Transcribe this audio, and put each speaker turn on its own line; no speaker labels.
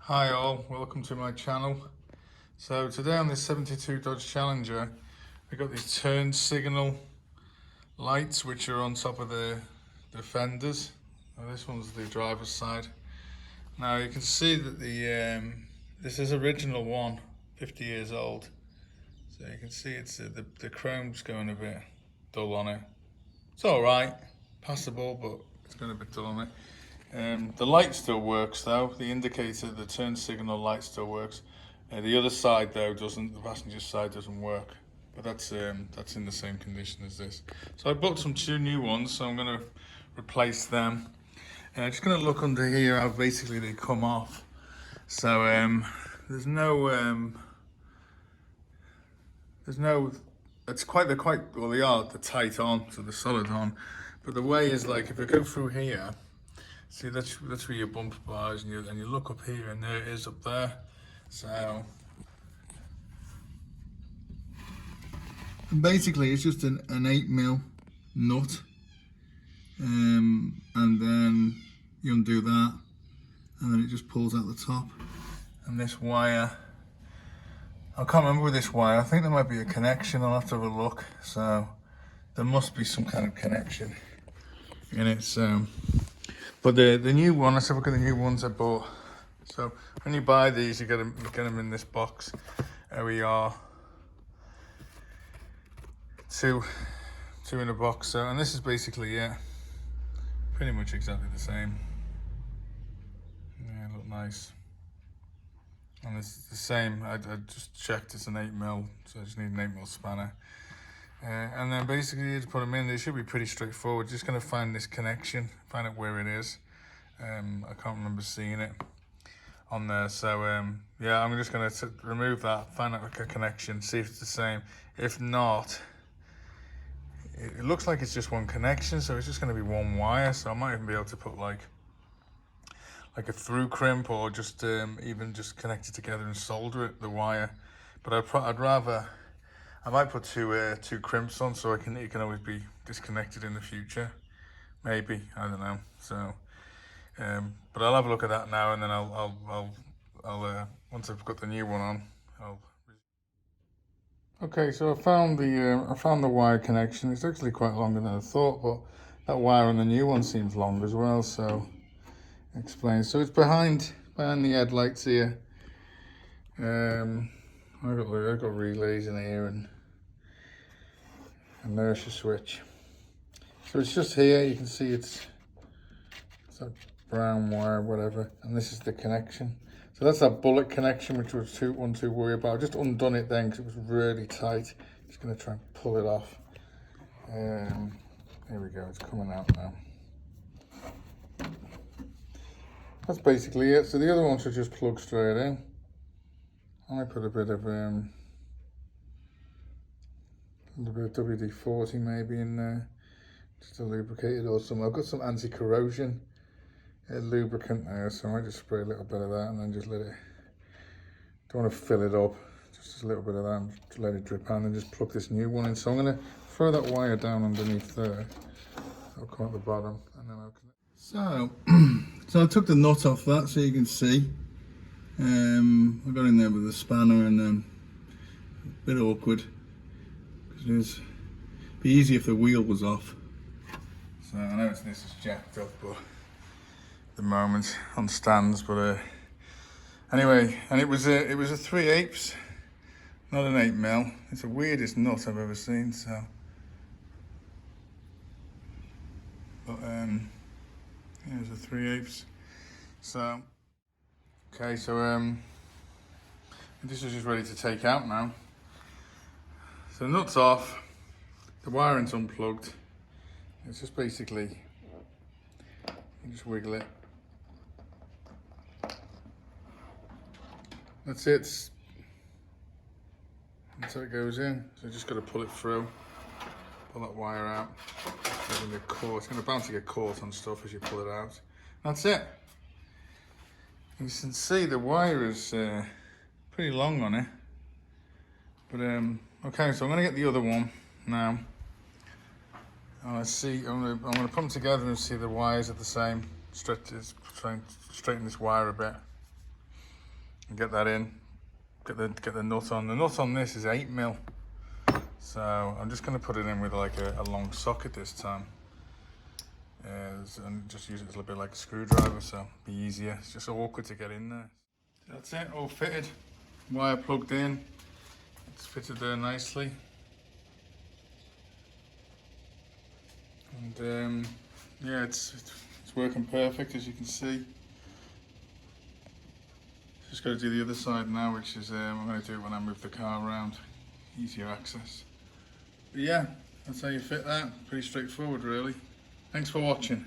Hi all, welcome to my channel. So today on this 72 Dodge Challenger, I got these turn signal lights which are on top of the fenders. Now this one's the driver's side. Now you can see that this is original one, 50 years old. So you can see it's the chrome's going a bit dull on it. It's all right, passable, but it's going a bit dull on it. The light still works though. The indicator, the turn signal light still works. The other side though doesn't. The passenger side doesn't work. But that's in the same condition as this. So I bought two new ones, so I'm going to replace them. Just going to look under here how basically they come off. So there's no they're tight on, so they're solid on. But the way is like if I go through here. See, that's where your bumper bar is, and you look up here, and there it is up there. So, and basically, it's just an 8mm nut, and then you undo that, and then it just pulls out the top. And this wire, I can't remember with this wire. I think there might be a connection. I'll have to have a look. So, there must be some kind of connection in it. So. But the new one, let's have a look at the new ones I bought. So when you buy these, you get them in this box. There we are. Two in a box. So, and this is basically it. Pretty much exactly the same. Yeah, look nice. And it's the same. I just checked it's an 8mm, so I just need an 8mm spanner. And then basically you just put them in. They should be pretty straightforward. Just going to find this connection, find out where it is. I can't remember seeing it on there. So yeah, I'm just going to remove that, find out like a connection, see if it's the same. If not, it looks like it's just one connection, so it's just going to be one wire. So I might even be able to put like a through crimp, or just even just connect it together and solder it, the wire. But I'd rather. I might put two crimps on, so it can always be disconnected in the future. Maybe, I don't know. So, but I'll have a look at that now, and then I'll once I've got the new one on, I'll. Okay, so I found the wire connection. It's actually quite longer than I thought, but that wire on the new one seems long as well. So, explain. So it's behind the headlights here. I've got relays in here and inertia switch. So it's just here, you can see it's that brown wire, whatever, and this is the connection. So that's that bullet connection, which was one to worry about. I just undone it then because it was really tight. Just going to try and pull it off. Here we go, it's coming out now. That's basically it. So the other one should just plug straight in. I put a bit of WD-40 maybe in there, just to lubricate it or something. I've got some anti-corrosion lubricant there, so I might just spray a little bit of that and then just let it, don't want to fill it up, just a little bit of that, and let it drip out, and then just plug this new one in. So I'm going to throw that wire down underneath there. I'll come at the bottom, and then I'll connect. So I took the nut off that, so you can see. I got in there with a spanner, and a bit awkward. It'd be easy if the wheel was off. So I know this is jacked up, but at the moment on stands. But anyway, and it was a 3/8, not an 8mm. It's the weirdest nut I've ever seen. So, but yeah, it was a 3/8. So okay, so this is just ready to take out now. So the nut's off, the wiring's unplugged. It's just basically, you just wiggle it. That's it. That's how it goes in. So you just got to pull it through, pull that wire out. It's going to get caught. It's going to bound to get caught on stuff as you pull it out. That's it. You can see the wire is pretty long on it. But okay, so I'm going to get the other one now. Let's see, I'm going to put them together and see the wires are the same. Try and straighten this wire a bit. and get that in. Get the nut on. The nut on this is 8mm. So I'm just going to put it in with like a long socket this time. And just use it as a little bit like a screwdriver, so it'll be easier. It's just awkward to get in there. That's it, all fitted. Wire plugged in. It's fitted there nicely. And yeah, it's working perfect, as you can see. Just got to do the other side now, which is I'm going to do it when I move the car around. Easier access. But yeah, that's how you fit that. Pretty straightforward, really. Thanks for watching.